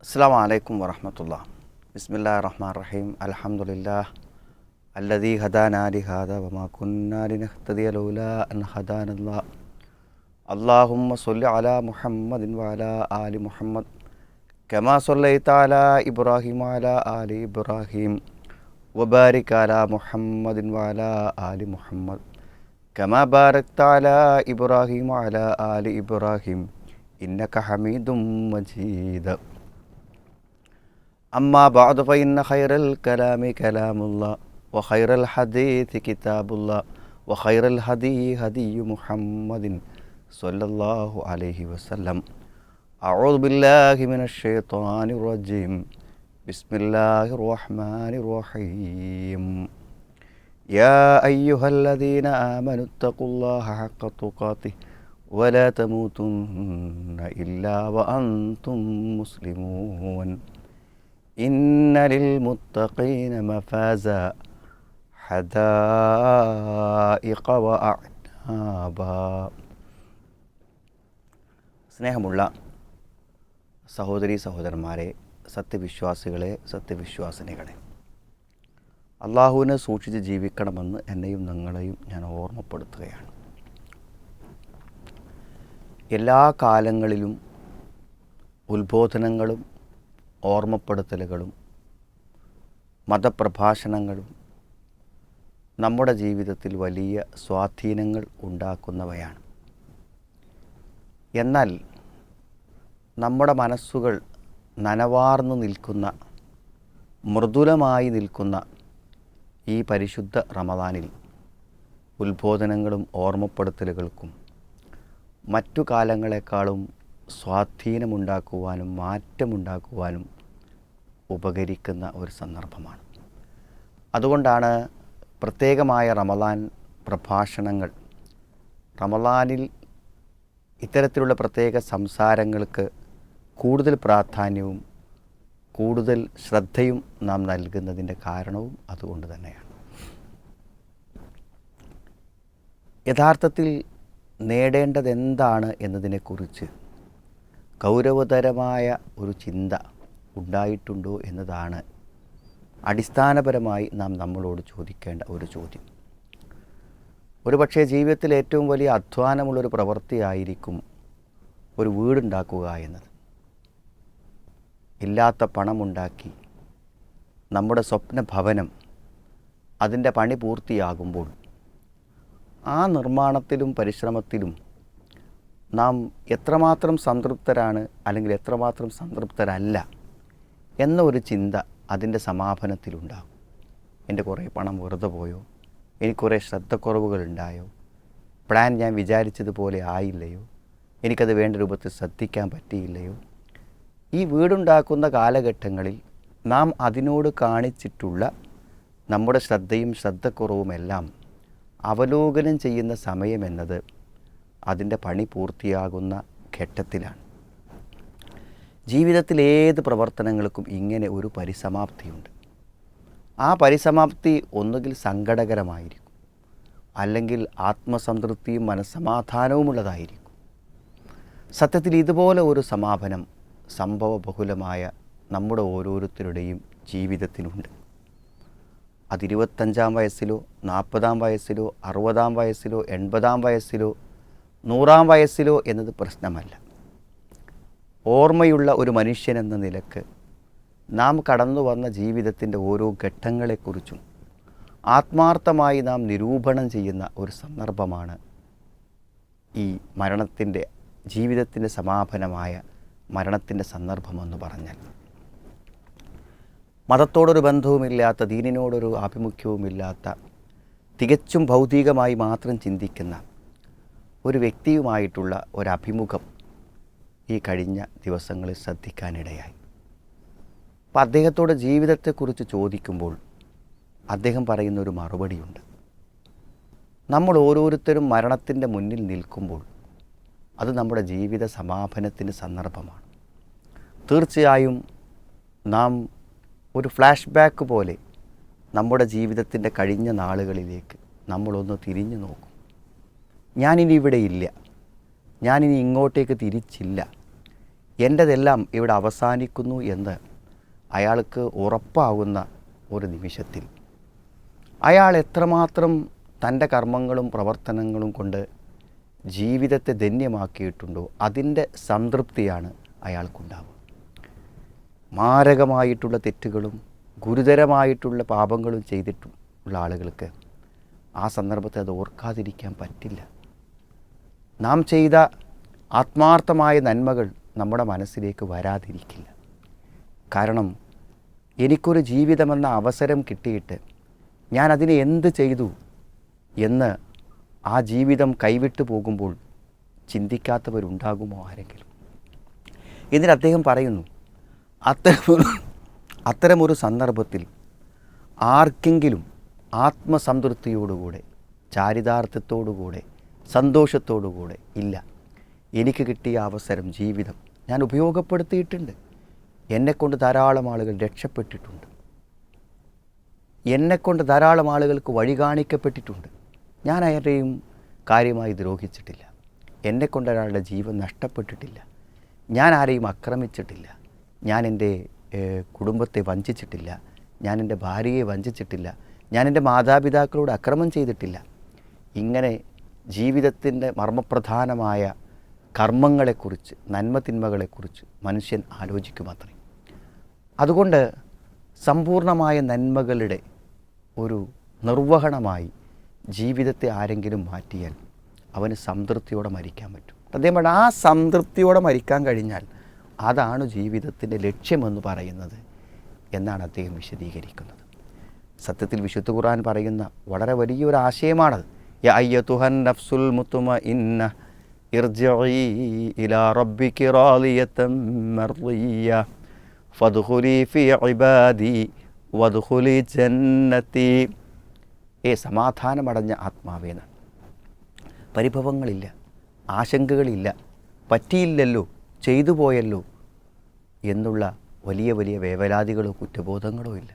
അസ്സലാമു അലൈക്കും വറഹ്മത്തുള്ളാഹി. ബിസ്മില്ലാഹിർ റഹ്മാനിർ റഹീം. അൽഹംദുലില്ലാഹ് അല്ലദീ ഹദാനാ ലിഹാദാ വമാ കുന്നാ ലിനഹ്തദിയ ലൗലാ അൻ ഹദാനല്ലാഹ്. അല്ലാഹുമ്മ സ്വല്ലി അലാ മുഹമ്മദിൻ വഅലാ ആലി മുഹമ്മദ് കമാ സ്വല്ലൈത അലാ ഇബ്രാഹിം വഅലാ ആലി ഇബ്രാഹിം വബാരിക് അലാ മുഹമ്മദിൻ വഅലാ ആലി മുഹമ്മദ് കമാ ബാരക്ത അലാ ഇബ്രാഹിം വഅലാ ആലി ഇബ്രാഹിം ഇന്നക ഹമീദും മജീദ്. أما بعد فإن خير الكلام كلام الله وخير الحديث كتاب الله وخير الهدي هدي محمد صلى الله عليه وسلم. أعوذ بالله من الشيطان الرجيم. بسم الله الرحمن الرحيم. يا أيها الذين آمنوا اتقوا الله حق تقاته ولا تموتن إلا وأنتم مسلمون. إن للمتقين مفازا حدائق وأعنابا. സ്നേഹമുള്ള സഹോദരീ സഹോദരന്മാരെ, സത്യവിശ്വാസികളെ, സത്യവിശ്വാസിനികളെ, അള്ളാഹുവിനെ സൂക്ഷിച്ച് ജീവിക്കണമെന്ന് എന്നെയും നിങ്ങളെയും ഞാൻ ഓർമ്മപ്പെടുത്തുകയാണ്. എല്ലാ കാലങ്ങളിലും ഉത്ബോധനങ്ങളും ഓർമ്മപ്പെടുത്തലുകളും മതപ്രഭാഷണങ്ങളും നമ്മുടെ ജീവിതത്തിൽ വലിയ സ്വാധീനങ്ങൾ ഉണ്ടാക്കുന്നവയാണ്. എന്നാൽ നമ്മുടെ മനസ്സുകൾ നനവാർന്നു നിൽക്കുന്ന, മൃദുലമായി നിൽക്കുന്ന ഈ പരിശുദ്ധ റമദാനിൽ ഉത്ബോധനങ്ങളും ഓർമ്മപ്പെടുത്തലുകൾക്കും മറ്റു കാലങ്ങളെക്കാളും സ്വാധീനമുണ്ടാക്കുവാനും മാറ്റമുണ്ടാക്കുവാനും ഉപകരിക്കുന്ന ഒരു സന്ദർഭമാണ്. അതുകൊണ്ടാണ് പ്രത്യേകമായ റമദാൻ പ്രഭാഷണങ്ങൾ, റമദാനിൽ ഇത്തരത്തിലുള്ള പ്രത്യേക സംസാരങ്ങൾക്ക് കൂടുതൽ പ്രാധാന്യവും കൂടുതൽ ശ്രദ്ധയും നാം നൽകുന്നതിൻ്റെ കാരണവും അതുകൊണ്ട് തന്നെയാണ്. യഥാർത്ഥത്തിൽ നേടേണ്ടത് എന്താണ് എന്നതിനെക്കുറിച്ച് ഗൗരവതരമായ ഒരു ചിന്ത ഉണ്ടായിട്ടുണ്ടോ എന്നതാണ് അടിസ്ഥാനപരമായി നാം നമ്മളോട് ചോദിക്കേണ്ട ഒരു ചോദ്യം. ഒരുപക്ഷേ ജീവിതത്തിൽ ഏറ്റവും വലിയ അധ്വാനമുള്ളൊരു പ്രവൃത്തിയായിരിക്കും ഒരു വീടുണ്ടാക്കുക എന്നത്. ഇല്ലാത്ത പണമുണ്ടാക്കി നമ്മുടെ സ്വപ്ന ഭവനം അതിൻ്റെ പണി പൂർത്തിയാകുമ്പോൾ ആ നിർമ്മാണത്തിലും പരിശ്രമത്തിലും നാം എത്രമാത്രം സംതൃപ്തരാണ് അല്ലെങ്കിൽ എത്രമാത്രം സംതൃപ്തരല്ല എന്ന ഒരു ചിന്ത അതിൻ്റെ സമാപനത്തിലുണ്ടാകും. എൻ്റെ കുറേ പണം വെറുതെ പോയോ, എനിക്ക് കുറേ ശ്രദ്ധക്കുറവുകളുണ്ടായോ, പ്ലാൻ ഞാൻ വിചാരിച്ചതുപോലെ ആയില്ലയോ, എനിക്കത് വേണ്ട രൂപത്തിൽ ശ്രദ്ധിക്കാൻ പറ്റിയില്ലയോ. ഈ വീടുണ്ടാക്കുന്ന കാലഘട്ടങ്ങളിൽ നാം അതിനോട് കാണിച്ചിട്ടുള്ള നമ്മുടെ ശ്രദ്ധയും ശ്രദ്ധക്കുറവുമെല്ലാം അവലോകനം ചെയ്യുന്ന സമയമെന്നത് അതിൻ്റെ പണി പൂർത്തിയാകുന്ന ഘട്ടത്തിലാണ്. ജീവിതത്തിൽ ഏത് പ്രവർത്തനങ്ങൾക്കും ഇങ്ങനെ ഒരു പരിസമാപ്തിയുണ്ട്. ആ പരിസമാപ്തി ഒന്നുകിൽ സങ്കടകരമായിരിക്കും, അല്ലെങ്കിൽ ആത്മസംതൃപ്തിയും മനസ്സമാധാനവുമുള്ളതായിരിക്കും. സത്യത്തിൽ ഇതുപോലെ ഒരു സമാപനം സംഭവബഹുലമായ നമ്മുടെ ഓരോരുത്തരുടെയും ജീവിതത്തിനുണ്ട്. അത് 25-ാം വയസ്സിലോ 40-ാം വയസ്സിലോ 60-ാം വയസ്സിലോ 80-ാം വയസ്സിലോ 100-ാം വയസ്സിലോ എന്നത് പ്രശ്നമല്ല. ഓർമ്മയുള്ള ഒരു മനുഷ്യനെന്ന നിലക്ക് നാം കടന്നു വന്ന ജീവിതത്തിൻ്റെ ഓരോ ഘട്ടങ്ങളെക്കുറിച്ചും ആത്മാർത്ഥമായി നാം നിരൂപണം ചെയ്യുന്ന ഒരു സന്ദർഭമാണ് ഈ മരണത്തിൻ്റെ, ജീവിതത്തിൻ്റെ സമാപനമായ മരണത്തിൻ്റെ സന്ദർഭമെന്ന് പറഞ്ഞാൽ. മതത്തോടൊരു ബന്ധവുമില്ലാത്ത, ദീനിനോടൊരു ആഭിമുഖ്യവുമില്ലാത്ത, തികച്ചും ഭൗതികമായി മാത്രം ചിന്തിക്കുന്ന ഒരു വ്യക്തിയുമായിട്ടുള്ള ഒരഭിമുഖം ഈ കഴിഞ്ഞ ദിവസങ്ങളിൽ ശ്രദ്ധിക്കാനിടയായി. അപ്പം അദ്ദേഹത്തോട് ജീവിതത്തെക്കുറിച്ച് ചോദിക്കുമ്പോൾ അദ്ദേഹം പറയുന്നൊരു മറുപടിയുണ്ട്. നമ്മൾ ഓരോരുത്തരും മരണത്തിൻ്റെ മുന്നിൽ നിൽക്കുമ്പോൾ അത് നമ്മുടെ ജീവിത സമാപനത്തിൻ്റെ സന്ദർഭമാണ്. തീർച്ചയായും നാം ഒരു ഫ്ലാഷ് ബാക്ക് പോലെ നമ്മുടെ ജീവിതത്തിൻ്റെ കഴിഞ്ഞ നാളുകളിലേക്ക് നമ്മളൊന്ന് തിരിഞ്ഞു നോക്കും. ഞാനിനി ഇവിടെ ഇല്ല, ഞാനിനി ഇങ്ങോട്ടേക്ക് തിരിച്ചില്ല, എൻ്റെതെല്ലാം ഇവിടെ അവസാനിക്കുന്നു എന്ന് അയാൾക്ക് ഉറപ്പാകുന്ന ഒരു നിമിഷത്തിൽ അയാൾ എത്രമാത്രം തൻ്റെ കർമ്മങ്ങളും പ്രവർത്തനങ്ങളും കൊണ്ട് ജീവിതത്തെ ധന്യമാക്കിയിട്ടുണ്ടോ അതിൻ്റെ സംതൃപ്തിയാണ് അയാൾക്കുണ്ടാവുക. മാരകമായിട്ടുള്ള തെറ്റുകളും ഗുരുതരമായിട്ടുള്ള പാപങ്ങളും ചെയ്തിട്ടുള്ള ആളുകൾക്ക് ആ സന്ദർഭത്തെ അത് ഓർക്കാതിരിക്കാൻ പറ്റില്ല. നാം ചെയ്ത ആത്മാർത്ഥമായ നന്മകൾ നമ്മുടെ മനസ്സിലേക്ക് വരാതിരിക്കില്ല. കാരണം എനിക്കൊരു ജീവിതമെന്ന അവസരം കിട്ടിയിട്ട് ഞാൻ അതിനെ എന്ത് ചെയ്തു എന്ന് ആ ജീവിതം കൈവിട്ടു പോകുമ്പോൾ ചിന്തിക്കാത്തവരുണ്ടാകുമോ ആരെങ്കിലും? എന്നിട്ട് അദ്ദേഹം പറയുന്നു, അത്തരമൊരു സന്ദർഭത്തിൽ ആർക്കെങ്കിലും ആത്മസംതൃപ്തിയോടുകൂടെ, ചാരിതാർത്ഥ്യത്തോടുകൂടെ, സന്തോഷത്തോടുകൂടെ ഇല്ല, എനിക്ക് കിട്ടിയ അവസരം, ജീവിതം ഞാൻ ഉപയോഗപ്പെടുത്തിയിട്ടുണ്ട്, എന്നെക്കൊണ്ട് ധാരാളം ആളുകൾ രക്ഷപ്പെട്ടിട്ടുണ്ട്, എന്നെക്കൊണ്ട് ധാരാളം ആളുകൾക്ക് വഴി കാണിക്കപ്പെട്ടിട്ടുണ്ട്, ഞാൻ ആരെയും കാര്യമായി ദ്രോഹിച്ചിട്ടില്ല, എന്നെക്കൊണ്ട് ഒരാളുടെ ജീവൻ നഷ്ടപ്പെട്ടിട്ടില്ല, ഞാൻ ആരെയും ആക്രമിച്ചിട്ടില്ല, ഞാൻ എൻ്റെ കുടുംബത്തെ വഞ്ചിച്ചിട്ടില്ല, ഞാൻ എൻ്റെ ഭാര്യയെ വഞ്ചിച്ചിട്ടില്ല, ഞാൻ എൻ്റെ മാതാപിതാക്കളോട് അക്രമം ചെയ്തിട്ടില്ല. ഇങ്ങനെ ജീവിതത്തിൻ്റെ മർമ്മപ്രധാനമായ കർമ്മങ്ങളെക്കുറിച്ച്, നന്മതിന്മകളെക്കുറിച്ച് മനുഷ്യൻ ആലോചിക്കുമത്രേ. അതുകൊണ്ട് സമ്പൂർണമായ നന്മകളുടെ ഒരു നിർവഹണമായി ജീവിതത്തെ ആരെങ്കിലും മാറ്റിയാൽ അവന് സംതൃപ്തിയോടെ മരിക്കാൻ പറ്റും. അദ്ദേഹം പറഞ്ഞ ആ സംതൃപ്തിയോടെ മരിക്കാൻ കഴിഞ്ഞാൽ അതാണ് ജീവിതത്തിൻ്റെ ലക്ഷ്യമെന്ന് പറയുന്നത് എന്നാണ് അദ്ദേഹം വിശദീകരിക്കുന്നത്. സത്യത്തിൽ വിശുദ്ധ ഖുർആൻ പറയുന്ന വളരെ വലിയൊരു ആശയമാണത്. യാ അയ്യതുഹൻ നഫ്സുൽ മുത്മഇന്ന ഇർജിഇ ഇലാ റബ്ബികി റാളിയതൻ മർദിയ ഫദ്ഖുലി ഫീ ഇബാദി വദ്ഖുലി ജന്നതി. സമാധാനമടഞ്ഞ ആത്മാവേന, പരിഭവങ്ങളില്ല, ആശങ്കകളില്ല, പറ്റിയില്ലല്ലോ, ചെയ്തു പോയല്ലോ എന്നുള്ള വലിയ വലിയ വേവലാതികളോ കുറ്റബോധങ്ങളോ ഇല്ല.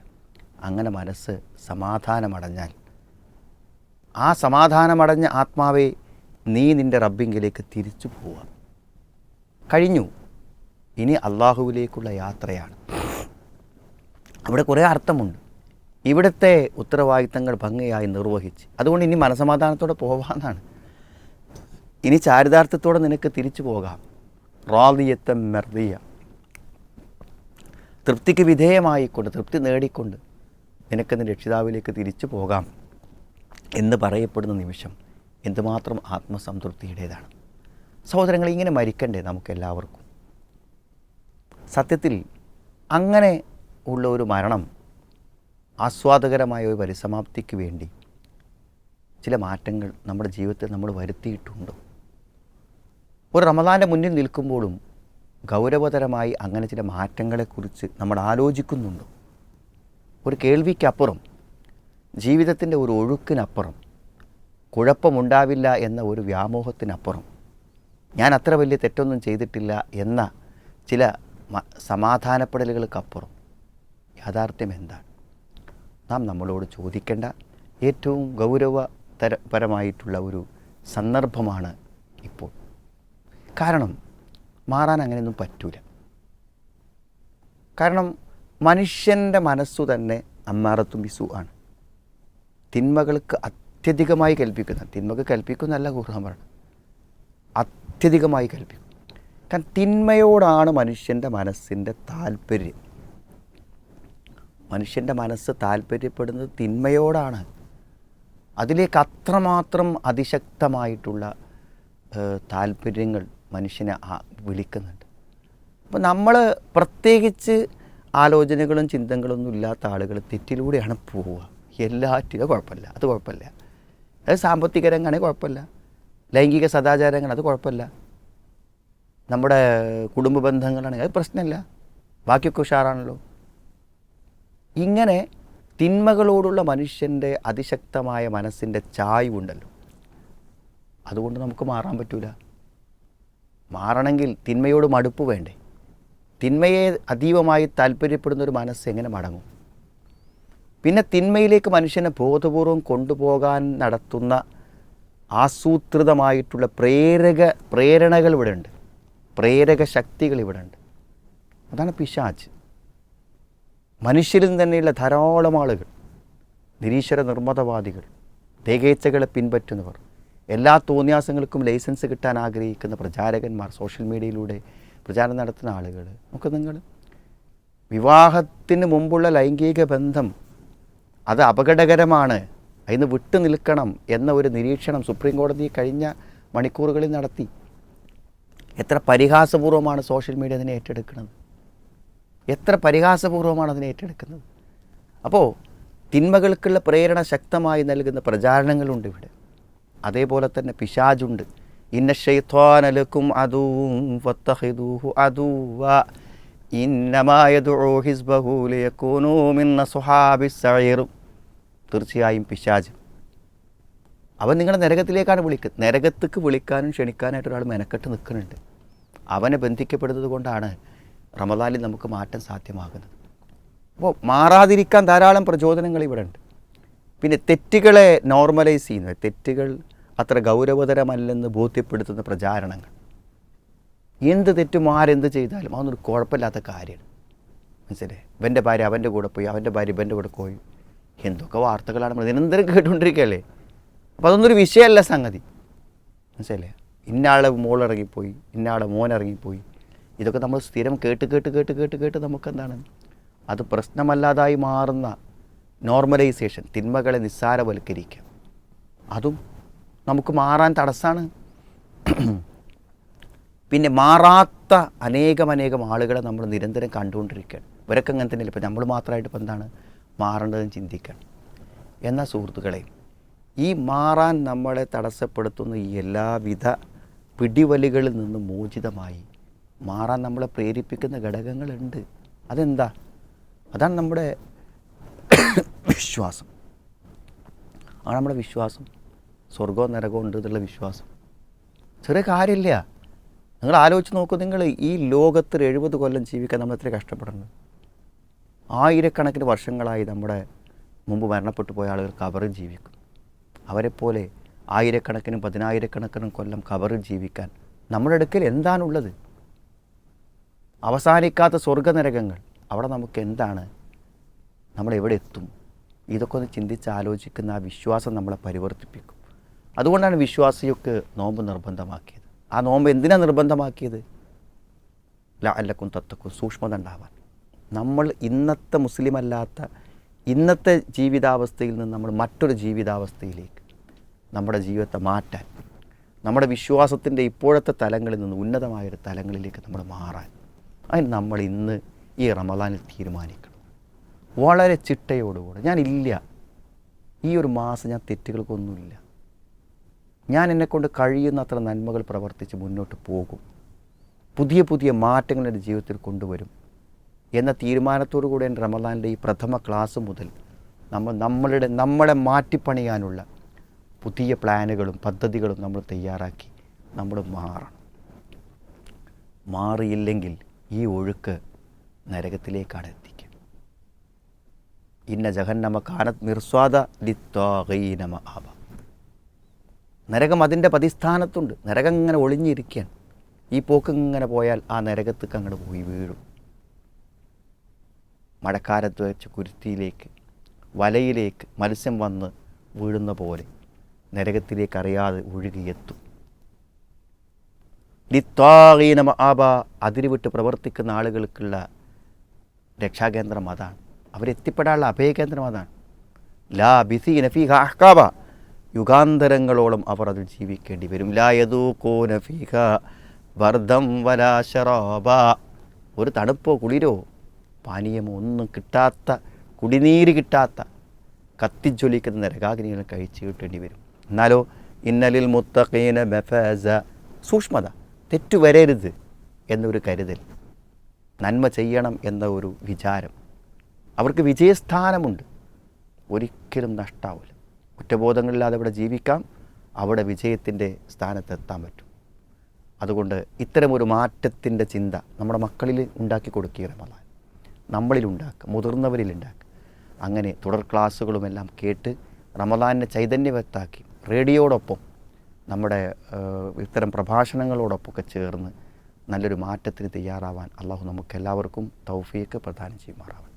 അങ്ങനെ മനസ്സ് സമാധാനമടഞ്ഞാൽ, ആ സമാധാനമടഞ്ഞ ആത്മാവെ നീ നിൻ്റെ റബ്ബിങ്കിലേക്ക് തിരിച്ചു പോവുക. കഴിഞ്ഞു, ഇനി അള്ളാഹുവിലേക്കുള്ള യാത്രയാണ്. അവിടെ കുറേ അർത്ഥമുണ്ട്. ഇവിടുത്തെ ഉത്തരവാദിത്തങ്ങൾ ഭംഗിയായി നിർവഹിച്ച്, അതുകൊണ്ട് ഇനി മനസമാധാനത്തോടെ പോകാമെന്നാണ്. ഇനി ചാരിതാർത്ഥ്യത്തോടെ നിനക്ക് തിരിച്ചു പോകാം. റാദിയത്തം മർദിയ, തൃപ്തിക്ക് വിധേയമായിക്കൊണ്ട്, തൃപ്തി നേടിക്കൊണ്ട് നിനക്കെന്ന് രക്ഷിതാവിലേക്ക് തിരിച്ചു പോകാം എന്ന് പറയപ്പെടുന്ന നിമിഷം എന്തുമാത്രം ആത്മസംതൃപ്തിയുടേതാണ്. സഹോദരങ്ങൾ, ഇങ്ങനെ മരിക്കണ്ടേ നമുക്കെല്ലാവർക്കും? സത്യത്തിൽ അങ്ങനെ ഉള്ള ഒരു മരണം ആസ്വാദകരമായ ഒരു പരിസമാപ്തിക്ക് വേണ്ടി ചില മാറ്റങ്ങൾ നമ്മുടെ ജീവിതത്തിൽ നമ്മൾ വരുത്തിയിട്ടുണ്ടോ? ഒരു റമദാൻ്റെ മുന്നിൽ നിൽക്കുമ്പോഴും ഗൗരവതരമായി അങ്ങനെ ചില മാറ്റങ്ങളെക്കുറിച്ച് നമ്മൾ ആലോചിക്കുന്നുണ്ടോ? ഒരു കേൾവിക്കപ്പുറം, ജീവിതത്തിൻ്റെ ഒരു ഒഴുക്കിനപ്പുറം, കുഴപ്പമുണ്ടാവില്ല എന്ന ഒരു വ്യാമോഹത്തിനപ്പുറം, ഞാൻ അത്ര വലിയ തെറ്റൊന്നും ചെയ്തിട്ടില്ല എന്ന ചില സമാധാനപ്പെടലുകൾക്കപ്പുറം യാഥാർത്ഥ്യം എന്താണ്? നാം നമ്മളോട് ചോദിക്കേണ്ട ഏറ്റവും ഗൗരവപരമായിട്ടുള്ള ഒരു സന്ദർഭമാണ് ഇപ്പോൾ. കാരണം മാറാൻ അങ്ങനെയൊന്നും പറ്റൂല. കാരണം മനുഷ്യൻ്റെ മനസ്സു തന്നെ അമ്മാറത്തും ബിസു ആണ്. തിന്മകൾക്ക് അത്യധികമായി കൽപ്പിക്കുന്ന, തിന്മക്ക് കൽപ്പിക്കുന്നല്ല ഖുർആൻ പറയുന്നത്, അത്യധികമായി കൽപ്പിക്കും. കാരണം തിന്മയോടാണ് മനുഷ്യൻ്റെ മനസ്സിൻ്റെ താല്പര്യം. മനുഷ്യൻ്റെ മനസ്സ് താല്പര്യപ്പെടുന്നത് തിന്മയോടാണ്. അതിലേക്ക് അത്രമാത്രം അതിശക്തമായിട്ടുള്ള താല്പര്യങ്ങൾ മനുഷ്യനെ വിളിക്കുന്നുണ്ട്. അപ്പോൾ നമ്മൾ പ്രത്യേകിച്ച് ആലോചനകളും ചിന്തകളൊന്നും ഇല്ലാത്ത ആളുകൾ തെറ്റിലൂടെയാണ് പോവുക. എല്ലാറ്റിനും കുഴപ്പമില്ല, അത് കുഴപ്പമില്ല. അത് സാമ്പത്തിക രംഗമാണെങ്കിൽ കുഴപ്പമില്ല, ലൈംഗിക സദാചാരങ്ങൾ അത് കുഴപ്പമില്ല, നമ്മുടെ കുടുംബ ബന്ധങ്ങളാണെങ്കിൽ അത് പ്രശ്നമില്ല, ബാക്കിയൊക്കെ ഉഷാറാണല്ലോ. ഇങ്ങനെ തിന്മകളോടുള്ള മനുഷ്യൻ്റെ അതിശക്തമായ മനസ്സിൻ്റെ ചായ്വുണ്ടല്ലോ, അതുകൊണ്ട് നമുക്ക് മാറാൻ പറ്റൂല. മാറണമെങ്കിൽ തിന്മയോട് മടുപ്പ് വേണ്ടേ? തിന്മയെ അതീവമായി താല്പര്യപ്പെടുന്നൊരു മനസ്സ് എങ്ങനെ മടങ്ങും? പിന്നെ തിന്മയിലേക്ക് മനുഷ്യനെ ബോധപൂർവം കൊണ്ടുപോകാൻ നടത്തുന്ന ആസൂത്രിതമായിട്ടുള്ള പ്രേരണകൾ ഇവിടെ ഉണ്ട്. പ്രേരക ശക്തികൾ ഇവിടെ ഉണ്ട്. അതാണ് പിശാച്. മനുഷ്യരിൽ തന്നെയുള്ള ധാരാളം ആളുകൾ, നിരീശ്വര നിർമ്മതവാദികൾ, ദേഹേച്ഛകളെ പിൻപറ്റുന്നവർ, എല്ലാ തോന്നിയാസങ്ങൾക്കും ലൈസൻസ് കിട്ടാൻ ആഗ്രഹിക്കുന്ന പ്രചാരകന്മാർ, സോഷ്യൽ മീഡിയയിലൂടെ പ്രചാരണം നടത്തുന്ന ആളുകൾ. നമുക്ക് നിങ്ങൾ വിവാഹത്തിന് മുമ്പുള്ള ലൈംഗിക ബന്ധം അത് അപകടകരമാണ്, അതിന് വിട്ടു നിൽക്കണം എന്ന ഒരു നിരീക്ഷണം സുപ്രീം കോടതി കഴിഞ്ഞ മണിക്കൂറുകളിൽ നടത്തി. എത്ര പരിഹാസപൂർവ്വമാണ് സോഷ്യൽ മീഡിയ അതിനെ ഏറ്റെടുക്കുന്നത്, എത്ര പരിഹാസപൂർവ്വമാണ് അതിനെ ഏറ്റെടുക്കുന്നത്. അപ്പോൾ തിന്മകൾക്കുള്ള പ്രേരണ ശക്തമായി നൽകുന്ന പ്രചാരണങ്ങളുണ്ട് ഇവിടെ. അതേപോലെ തന്നെ പിശാചുണ്ട്. ഇന്ന ശൈത്വാന ലക്കും അദുവ്വൻ ഫത്തഖിദൂഹു അദുവ്വ ഇന്നമാ യദ്ഉ ഹിസ്ബഹു ലിയകൂനൂ മിൻ അസ്ഹാബിസ് സഈർ. തീർച്ചയായും പിശാച് അവൻ നിങ്ങളെ നരകത്തിലേക്കാണ് വിളിക്കുന്നത്. നരകത്തേക്ക് വിളിക്കാനും ക്ഷണിക്കാനായിട്ട് ഒരാൾ മെനക്കെട്ട് നിൽക്കുന്നുണ്ട്. അവനെ ബന്ധിക്കപ്പെടുന്നത് കൊണ്ടാണ് റമദാനിൽ നമുക്ക് മാറ്റം സാധ്യമാകുന്നത്. അപ്പോൾ മാറാതിരിക്കാൻ ധാരാളം പ്രചോദനങ്ങൾ ഇവിടെ ഉണ്ട്. പിന്നെ തെറ്റുകളെ നോർമലൈസ് ചെയ്യുന്നത്, തെറ്റുകൾ അത്ര ഗൗരവതരമല്ലെന്ന് ബോധ്യപ്പെടുത്തുന്ന പ്രചാരണങ്ങൾ. എന്ത് തെറ്റും ആരെന്ത് ചെയ്താലും അതൊന്നൊരു കുഴപ്പമില്ലാത്ത കാര്യമാണ്. മനസ്സിലായി? ഇവൻ്റെ ഭാര്യ അവൻ്റെ കൂടെ പോയി, അവൻ്റെ ഭാര്യ ഇവൻ്റെ കൂടെ പോയി, എന്തൊക്കെ വാർത്തകളാണ് നമ്മൾ നിരന്തരം കേട്ടുകൊണ്ടിരിക്കുകയല്ലേ. അപ്പോൾ അതൊന്നൊരു വിഷയമല്ല സംഗതി. മനസ്സിലല്ലേ? ഇന്നയാളെ മോളിറങ്ങിപ്പോയി, ഇന്നയാളെ മോനിറങ്ങിപ്പോയി, ഇതൊക്കെ നമ്മൾ സ്ഥിരം കേട്ട് നമുക്കെന്താണ് അത് പ്രശ്നമല്ലാതായി മാറുന്ന നോർമലൈസേഷൻ, തിന്മകളെ നിസ്സാരവൽക്കരിക്കുക, അതും നമുക്ക് മാറാൻ തടസ്സമാണ്. പിന്നെ മാറാത്ത അനേകം ആളുകളെ നമ്മൾ നിരന്തരം കണ്ടുകൊണ്ടിരിക്കുകയാണ്. ഇവരൊക്കെ അങ്ങനെ തന്നെയല്ല. ഇപ്പം നമ്മൾ മാത്രമായിട്ട് ഇപ്പം എന്താണ് മാറേണ്ടതെന്ന് ചിന്തിക്കണം. എന്നാൽ സുഹൃത്തുക്കളെ, ഈ മാറാൻ നമ്മളെ തടസ്സപ്പെടുത്തുന്ന ഈ എല്ലാവിധ പിടിവലികളിൽ നിന്ന് മോചിതമായി മാറാൻ നമ്മളെ പ്രേരിപ്പിക്കുന്ന ഘടകങ്ങളുണ്ട്. അതെന്താ? അതാണ് നമ്മുടെ വിശ്വാസം. ആണ് നമ്മുടെ വിശ്വാസം. സ്വർഗവും നരകവും ഉണ്ട് എന്നുള്ള വിശ്വാസം ചെറിയ കാര്യമില്ല. നിങ്ങൾ ആലോചിച്ച് നോക്കൂ. നിങ്ങൾ ഈ ലോകത്തിൽ 70 കൊല്ലം ജീവിക്കാൻ നമ്മൾ എത്ര കഷ്ടപ്പെടുന്നു. ആയിരക്കണക്കിന് വർഷങ്ങളായി നമ്മുടെ മുമ്പ് മരണപ്പെട്ടു പോയ ആളുകൾ ഖബറിൽ ജീവിക്കും. അവരെപ്പോലെ ആയിരക്കണക്കിനും 10,000-കണക്കിനും കൊല്ലം ഖബറിൽ ജീവിക്കാൻ നമ്മുടെ അടുക്കൽ എന്താണുള്ളത്? അവസാനിക്കാത്ത സ്വർഗനരകങ്ങൾ. അവിടെ നമുക്ക് എന്താണ്? നമ്മളെവിടെ എത്തും? ഇതൊക്കെ ഒന്ന് ചിന്തിച്ച് ആലോചിക്കുന്ന ആ വിശ്വാസം നമ്മളെ പരിവർത്തിപ്പിക്കും. അതുകൊണ്ടാണ് വിശ്വാസിയൊക്കെ നോമ്പ് നിർബന്ധമാക്കിയത്. ആ നോമ്പ് എന്തിനാണ് നിർബന്ധമാക്കിയത്? ലഅല്ലക്കും തത്തക്കും, സൂക്ഷ്മത ഉണ്ടാവാൻ. നമ്മൾ ഇന്നത്തെ മുസ്ലിം അല്ലാത്ത ഇന്നത്തെ ജീവിതാവസ്ഥയിൽ നിന്ന് നമ്മൾ മറ്റൊരു ജീവിതാവസ്ഥയിലേക്ക് നമ്മുടെ ജീവിതത്തെ മാറ്റാൻ, നമ്മുടെ വിശ്വാസത്തിൻ്റെ ഇപ്പോഴത്തെ തലങ്ങളിൽ നിന്ന് ഉന്നതമായൊരു തലങ്ങളിലേക്ക് നമ്മൾ മാറാൻ, അതിന് നമ്മൾ ഇന്ന് ഈ റമദാനിൽ തീരുമാനിക്കണം. വളരെ ചിട്ടയോടുകൂടെ. ഞാനില്ല, ഈ ഒരു മാസം ഞാൻ തെറ്റുകൾക്കൊന്നുമില്ല, ഞാൻ എന്നെക്കൊണ്ട് കഴിയുന്നത്ര നന്മകൾ പ്രവർത്തിച്ച് മുന്നോട്ട് പോകും, പുതിയ മാറ്റങ്ങൾ എൻ്റെ ജീവിതത്തിൽ കൊണ്ടുവരും എന്ന തീരുമാനത്തോടു കൂടെ എൻ്റെ റമദാനിൻ്റെ ഈ പ്രഥമ ക്ലാസ് മുതൽ നമ്മളെ മാറ്റിപ്പണിയാനുള്ള പുതിയ പ്ലാനുകളും പദ്ധതികളും നമ്മൾ തയ്യാറാക്കി നമ്മൾ മാറണം. മാറിയില്ലെങ്കിൽ ഈ ഒഴുക്ക് നരകത്തിലേക്കാണ് എത്തിക്കുക. ഇന്ന ജഹന്നമ കാനത് മിർസ്വാദ ലിത്വാഗീന മആബ. നരകം അതിൻ്റെ പതിസ്ഥാനത്തുണ്ട്. നരകം ഇങ്ങനെ ഒളിഞ്ഞിരിക്കുകയാണ്. ഈ പോക്ക് ഇങ്ങനെ പോയാൽ ആ നരകത്തേക്ക് അങ്ങോട്ട് പോയി വീഴും. മഴക്കാലത്ത് വെച്ച് കുരുത്തിയിലേക്ക്, വലയിലേക്ക് മത്സ്യം വന്ന് വീഴുന്ന പോലെ നരകത്തിലേക്ക് അറിയാതെ ഒഴുകിയെത്തും. ലിത്വാഗീന മആബ. അതിരുവിട്ട് പ്രവർത്തിക്കുന്ന ആളുകൾക്കുള്ള രക്ഷാകേന്ദ്രം അതാണ്. അവരെത്തിപ്പെടാനുള്ള അഭയകേന്ദ്രം അതാണ്. ലാ ബിസീന ഫീഹാ അഹ്കാബ. യുഗാന്തരങ്ങളോളം അവർ അതിൽ ജീവിക്കേണ്ടി വരും. ലാ യദൂഖൂന ഫീഹാ ബർദം വലാ ശറാബ. ഒരു തണുപ്പോ കുളിരോ പാനീയമോ ഒന്നും കിട്ടാത്ത, കുടിനീര് കിട്ടാത്ത കത്തിജ്വലിക്കുന്ന നരകാഗ്നികൾ കഴിച്ചു കിട്ടേണ്ടി വരും. എന്നാലോ ഇന്നലിൽ മുത്തഖീന മഫാസ. സൂക്ഷ്മത, തെറ്റുവരരുത് എന്നൊരു കരുതൽ, നന്മ ചെയ്യണം എന്ന ഒരു വിചാരം, അവർക്ക് വിജയസ്ഥാനമുണ്ട്. ഒരിക്കലും നഷ്ടാവില്ല. കുറ്റബോധങ്ങളില്ലാതെ അവിടെ ജീവിക്കാം, അവിടെ വിജയത്തിൻ്റെ സ്ഥാനത്തെത്താൻ പറ്റും. അതുകൊണ്ട് ഇത്തരമൊരു മാറ്റത്തിൻ്റെ ചിന്ത നമ്മുടെ മക്കളിൽ ഉണ്ടാക്കി കൊടുക്കുക. റമദാൻ നമ്മളിലുണ്ടാക്കുക, മുതിർന്നവരിലുണ്ടാക്കുക. അങ്ങനെ തുടർ ക്ലാസ്സുകളുമെല്ലാം കേട്ട് റമദാനിനെ ചൈതന്യവത്താക്കി റേഡിയോടൊപ്പം നമ്മുടെ ഇത്തരം പ്രഭാഷണങ്ങളോടൊപ്പമൊക്കെ ചേർന്ന് നല്ലൊരു മാറ്റത്തിന് തയ്യാറാവാൻ അള്ളാഹു നമുക്കെല്ലാവർക്കും തൗഫീക്ക് പ്രദാനം ചെയ്യുമാറാവട്ടെ.